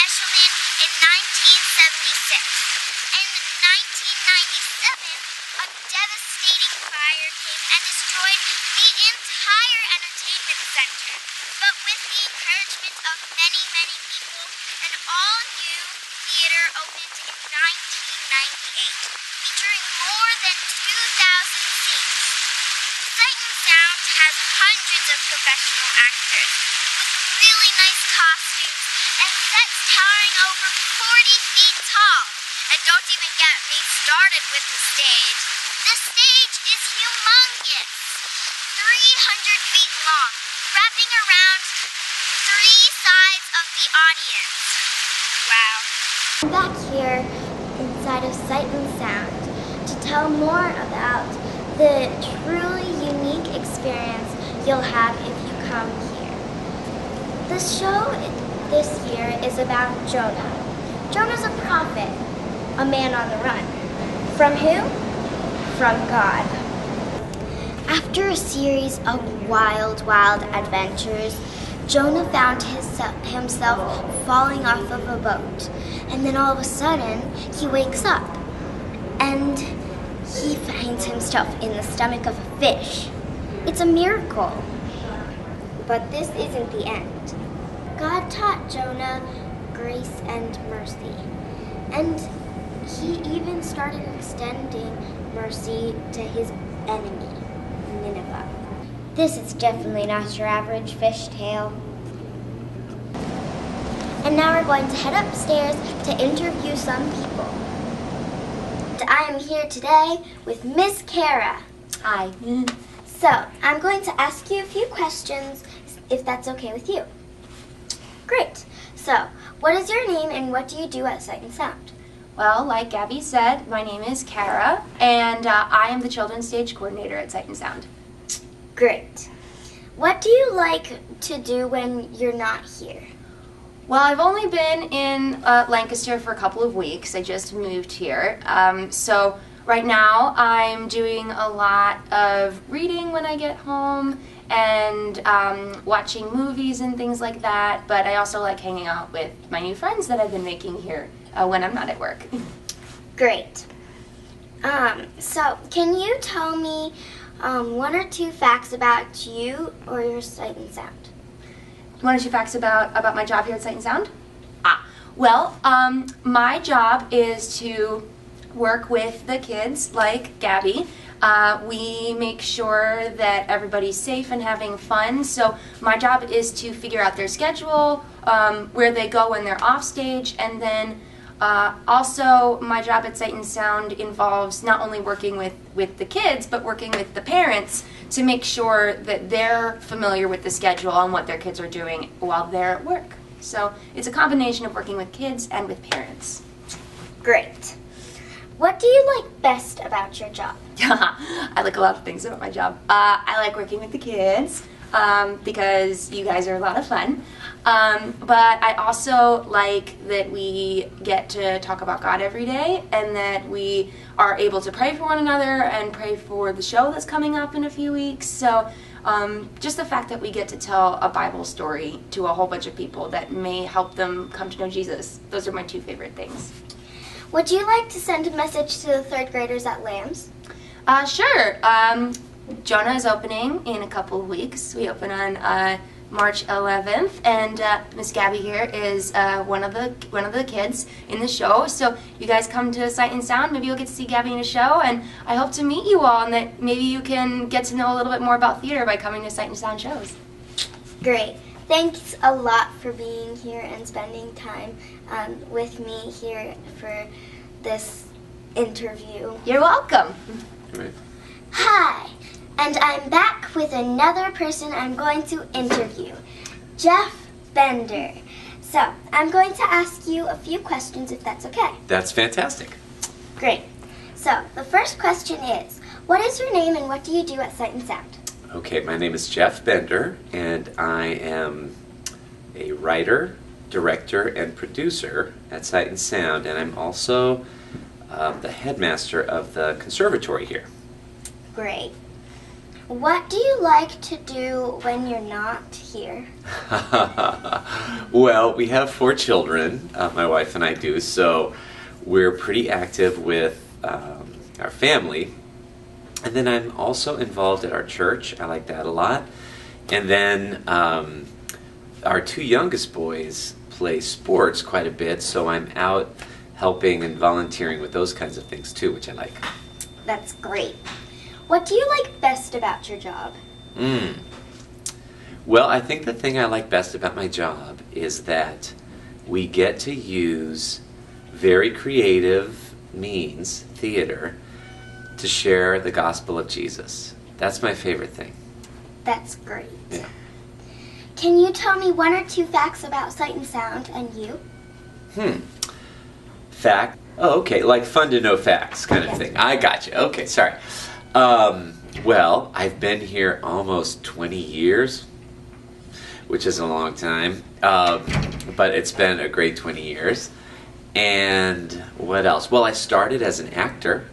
Michelin in 1976. In 1997, a devastating fire came and destroyed the entire entertainment center. But with the encouragement of many, many people, an all-new theater opened in 1998, featuring more than 2,000 seats. Sight and Sound has hundreds of professional actors with really nice costumes and sets towering over 40 feet tall. And don't even get me started with the stage. The stage is humongous, 300 feet long, wrapping around 3 sides of the audience. Wow. I'm back here inside of Sight and Sound to tell more about the truly unique experience you'll have if you come here. The show this year is about Jonah. Jonah's a prophet, a man on the run. From who? From God. After a series of wild adventures, Jonah found himself falling off of a boat. And then all of a sudden, he wakes up and he finds himself in the stomach of a fish. It's a miracle. But this isn't the end. God taught Jonah grace and mercy. And he even started extending mercy to his enemy, Nineveh. This is definitely not your average fishtail. And now we're going to head upstairs to interview some people. I am here today with Miss Kara. Hi. So, I'm going to ask you a few questions, if that's okay with you. Great. So, what is your name and what do you do at Sight and Sound? Well, like Gabby said, my name is Kara, and I am the Children's Stage Coordinator at Sight and Sound. Great. What do you like to do when you're not here? Well, I've only been in Lancaster for a couple of weeks. I just moved here. So right now I'm doing a lot of reading when I get home and watching movies and things like that. But I also like hanging out with my new friends that I've been making here when I'm not at work. Great. So can you tell me 1 or 2 facts about you or your Sight and Sound? 1 or 2 facts about my job here at Sight and Sound? Well, my job is to work with the kids like Gabby. We make sure that everybody's safe and having fun. So my job is to figure out their schedule, where they go when they're off stage, and then also my job at Sight and Sound involves not only working with the kids, but working with the parents to make sure that they're familiar with the schedule and what their kids are doing while they're at work. So it's a combination of working with kids and with parents. Great. What do you like best about your job? I like a lot of things about my job. I like working with the kids because you guys are a lot of fun. But I also like that we get to talk about God every day and that we are able to pray for one another and pray for the show that's coming up in a few weeks. So just the fact that we get to tell a Bible story to a whole bunch of people that may help them come to know Jesus. Those are my 2 favorite things. Would you like to send a message to the 3rd graders at Lambs? Sure. Jonah is opening in a couple of weeks. We open on March 11th, and Miss Gabby here is one of the kids in the show. So you guys come to Sight and Sound. Maybe you'll get to see Gabby in a show, and I hope to meet you all, and that maybe you can get to know a little bit more about theater by coming to Sight and Sound shows. Great. Thanks a lot for being here and spending time with me here for this interview. You're welcome. Right. Hi, and I'm back with another person I'm going to interview, Jeff Bender. So, I'm going to ask you a few questions if that's okay. That's fantastic. Great. So, the first question is, what is your name and what do you do at Sight and Sound? Okay, my name is Jeff Bender, and I am a writer, director, and producer at Sight and Sound, and I'm also the headmaster of the conservatory here. Great. What do you like to do when you're not here? Well, we have 4 children, my wife and I do, so we're pretty active with our family. And then I'm also involved at our church. I like that a lot. And then our 2 youngest boys play sports quite a bit, so I'm out helping and volunteering with those kinds of things too, which I like. That's great. What do you like best about your job? Well, I think the thing I like best about my job is that we get to use very creative means, theater, to share the gospel of Jesus. That's my favorite thing. That's great. Yeah. Can you tell me 1 or 2 facts about Sight and Sound and you? Fact? Oh, okay, like fun to know facts kind of thing. I got you. Okay, sorry. Well, I've been here almost 20 years, which is a long time, but it's been a great 20 years. And what else? Well, I started as an actor.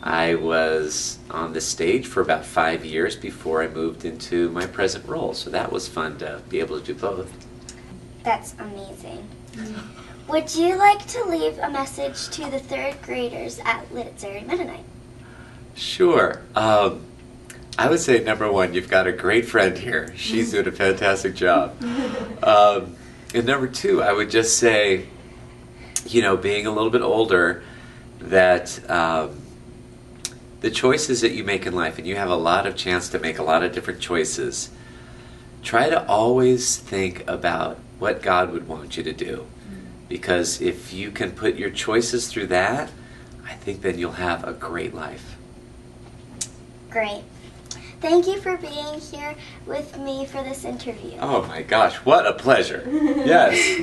I was on the stage for about 5 years before I moved into my present role, so that was fun to be able to do both. That's amazing. Would you like to leave a message to the 3rd graders at Liditzeri Mennonite? Sure. I would say number 1, you've got a great friend here. She's doing a fantastic job. And number 2, I would just say, you know, being a little bit older, that the choices that you make in life, and you have a lot of chance to make a lot of different choices, try to always think about what God would want you to do. Because if you can put your choices through that, I think then you'll have a great life. Great. Thank you for being here with me for this interview. Oh my gosh, what a pleasure. Yes.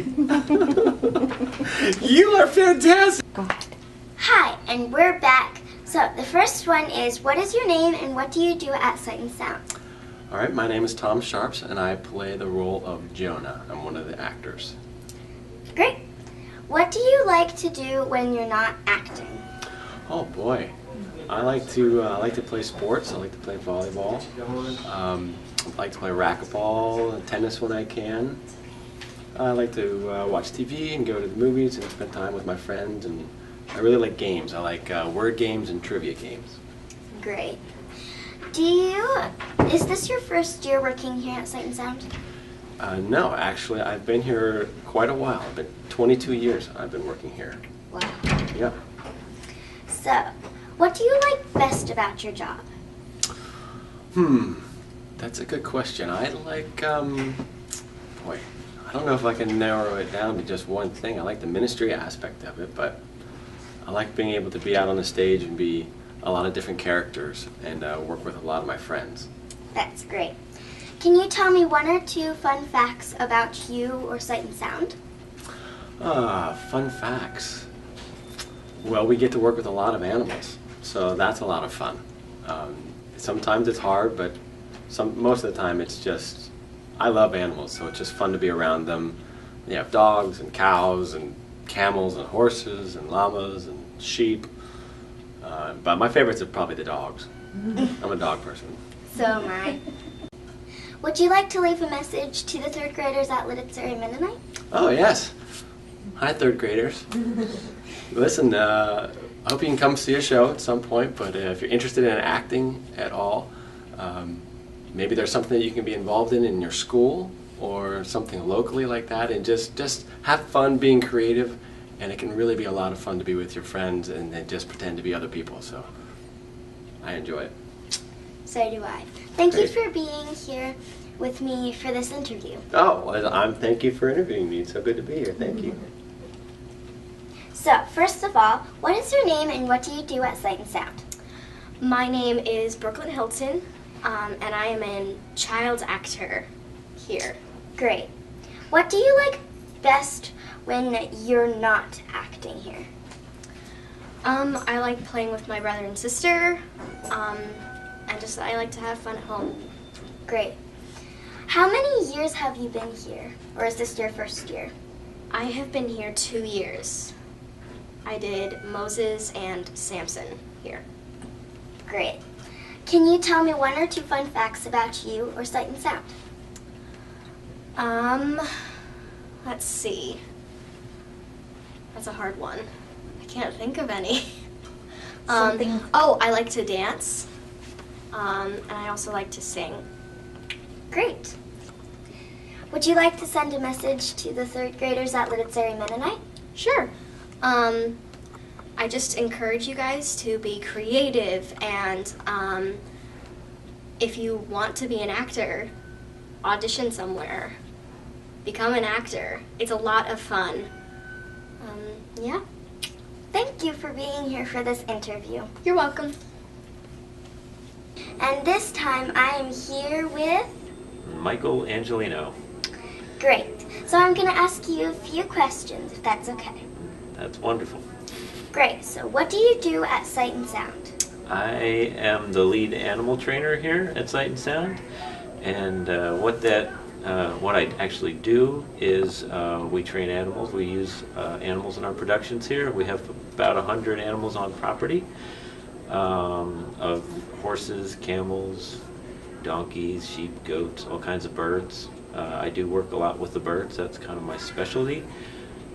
You are fantastic. Hi, and we're back. So the first one is, what is your name and what do you do at Sight and Sound? All right, my name is Tom Sharps, and I play the role of Jonah. I'm one of the actors. Great. What do you like to do when you're not acting? Oh boy, I like to play sports. I like to play volleyball. I like to play racquetball and tennis when I can. I like to watch TV and go to the movies and spend time with my friends. And I really like games. I like word games and trivia games. Great. Is this your first year working here at Sight and Sound? No, actually, I've been here quite a while. I've been 22 years I've been working here. Wow. Yeah. So, what do you like best about your job? That's a good question. I like, boy, I don't know if I can narrow it down to just one thing. I like the ministry aspect of it, but I like being able to be out on the stage and be a lot of different characters and work with a lot of my friends. That's great. Can you tell me 1 or 2 fun facts about you or Sight and Sound? Fun facts. Well, we get to work with a lot of animals, so that's a lot of fun. Sometimes it's hard, but most of the time it's just, I love animals, so it's just fun to be around them. You have dogs and cows and camels and horses and llamas and sheep, but my favorites are probably the dogs. I'm a dog person. So am I. Would you like to leave a message to the 3rd graders at Liditzeri Mennonite? Oh, yes. Hi, 3rd graders. Listen, I hope you can come see a show at some point, but if you're interested in acting at all, maybe there's something that you can be involved in your school or something locally like that, and just have fun being creative, and it can really be a lot of fun to be with your friends and then just pretend to be other people, so I enjoy it. So do I. Thank you Great. for being here with me for this interview. Oh, well, thank you for interviewing me. It's so good to be here. Thank you. So, first of all, what is your name and what do you do at Sight and Sound? My name is Brooklyn Hilton, and I am a child actor here. Great. What do you like best when you're not acting here? I like playing with my brother and sister, and just I like to have fun at home. Great. How many years have you been here? Or is this your first year? I have been here 2 years. I did Moses and Samson here. Great. Can you tell me one or two fun facts about you or Sight and Sound? Let's see. That's a hard one. I can't think of any. Something- Oh, I like to dance. And I also like to sing. Great. Would you like to send a message to the third graders at Liditzeri Mennonite? Sure. I just encourage you guys to be creative, and if you want to be an actor, audition somewhere. Become an actor. It's a lot of fun. Yeah. Thank you for being here for this interview. You're welcome. And this time I am here with... Michael Angelino. Great. So I'm going to ask you a few questions, if that's okay. That's wonderful. Great. So what do you do at Sight and Sound? I am the lead animal trainer here at Sight and Sound, and what I actually do is we train animals. We use animals in our productions here. We have about 100 animals on property, of horses, camels, donkeys, sheep, goats, all kinds of birds. I do work a lot with the birds. That's kind of my specialty.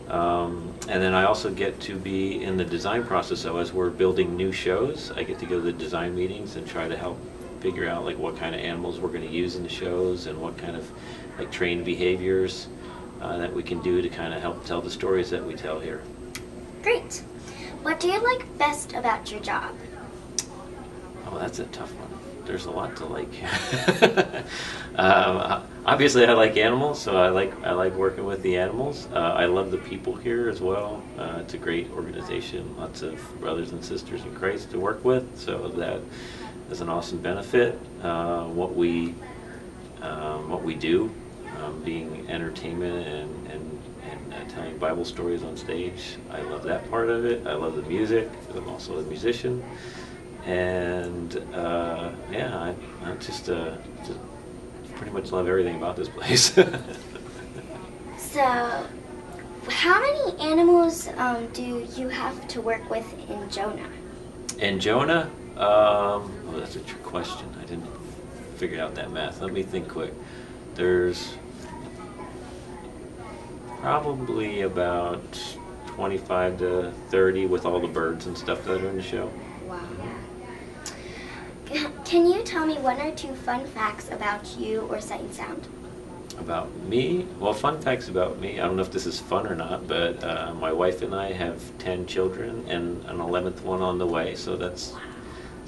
And then I also get to be in the design process. So as we're building new shows, I get to go to the design meetings and try to help figure out like what kind of animals we're going to use in the shows and what kind of like trained behaviors that we can do to kind of help tell the stories that we tell here. Great. What do you like best about your job? Oh, that's a tough one. There's a lot to like. Obviously, I like animals, so I like working with the animals. I love the people here as well. It's a great organization. Lots of brothers and sisters in Christ to work with, so that is an awesome benefit. What we do, being entertainment and telling Bible stories on stage. I love that part of it. I love the music. I'm also a musician. And yeah, I just pretty much love everything about this place. So, how many animals do you have to work with in Jonah? In Jonah, oh, that's a trick question. I didn't figure out that math. Let me think quick. There's probably about 25 to 30 with all the birds and stuff that are in the show. Wow. Can you tell me one or two fun facts about you or Sight and Sound? About me? Well, fun facts about me. I don't know if this is fun or not, but my wife and I have 10 children and an 11th one on the way. So it's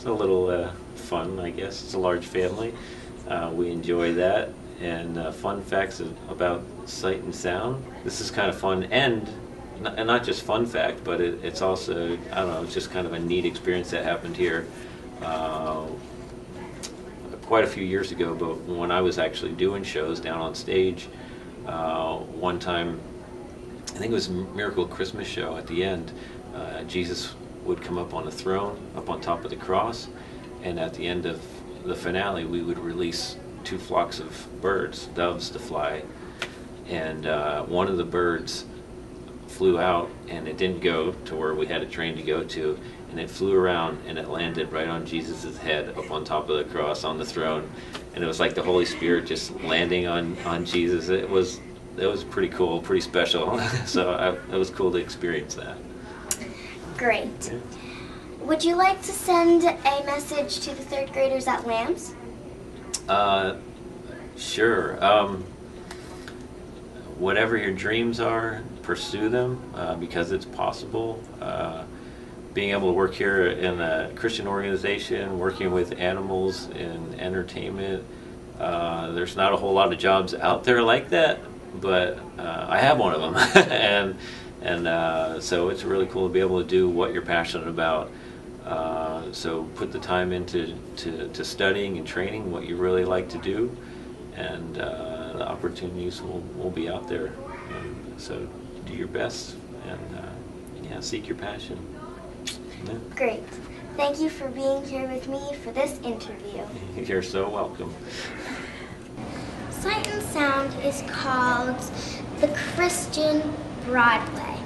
a little fun, I guess. It's a large family. We enjoy that. And fun facts about Sight and Sound. This is kind of fun and not just fun fact, but it's also, I don't know, it's just kind of a neat experience that happened here. Quite a few years ago, but when I was actually doing shows down on stage, one time, I think it was Miracle Christmas Show at the end, Jesus would come up on a throne, up on top of the cross, and at the end of the finale, we would release 2 flocks of birds, doves, to fly, and one of the birds flew out, and it didn't go to where we had it trained to go to, and it flew around and it landed right on Jesus' head up on top of the cross on the throne, and it was like the Holy Spirit just landing on Jesus. It was pretty cool, pretty special. So it was cool to experience that. Great. Yeah. Would you like to send a message to the third graders at Lambs? Sure. Whatever your dreams are, pursue them because it's possible. Being able to work here in a Christian organization, working with animals in entertainment, there's not a whole lot of jobs out there like that, but I have one of them. and so it's really cool to be able to do what you're passionate about. So put the time into studying and training what you really like to do, and the opportunities will be out there. So do your best and yeah, seek your passion. Yeah. Great. Thank you for being here with me for this interview. You're so welcome. Sight and Sound is called the Christian Broadway.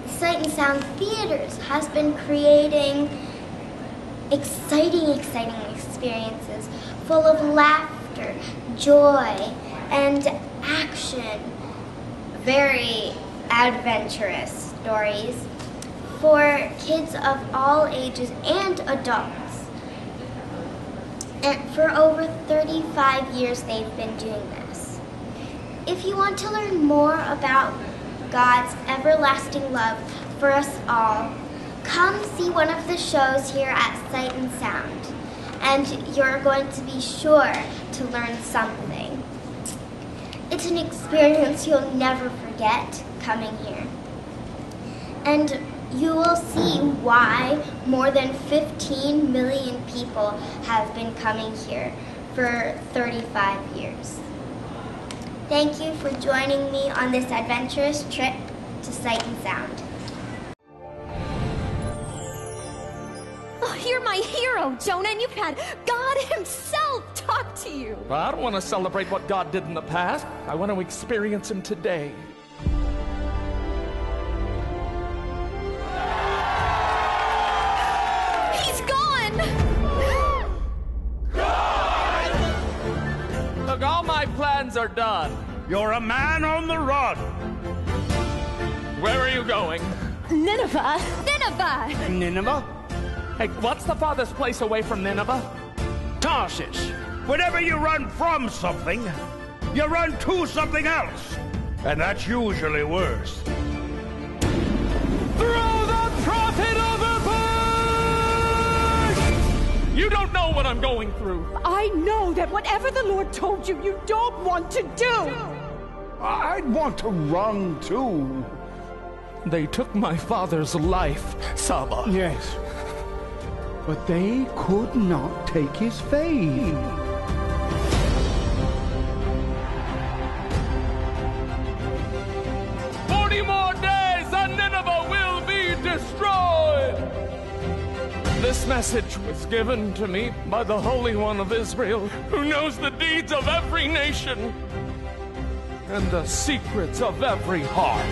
Sight and Sound Theaters has been creating exciting experiences full of laughter, joy, and action. Very adventurous stories for kids of all ages and adults. And for over 35 years they've been doing this. If you want to learn more about God's everlasting love for us all, come see one of the shows here at Sight and Sound, and you're going to be sure to learn something. It's an experience you'll never forget coming here. And you will see why more than 15 million people have been coming here for 35 years. Thank you for joining me on this adventurous trip to Sight and Sound. Oh, you're my hero, Jonah, and you've had God himself talk to you. Well, I don't want to celebrate what God did in the past. I want to experience him today. He's gone! Look, all my plans are done. You're a man on the run. Where are you going? Nineveh! Nineveh! Nineveh? Hey, what's the farthest place away from Nineveh? Tarshish. Whenever you run from something, you run to something else. And that's usually worse. Throw the prophet overboard! You don't know what I'm going through. I know that whatever the Lord told you, you don't want to do. I'd want to run too. They took my father's life, Saba. Yes. But they could not take his faith. 40 more days and Nineveh will be destroyed. This message was given to me by the Holy One of Israel, who knows the deeds of every nation and the secrets of every heart.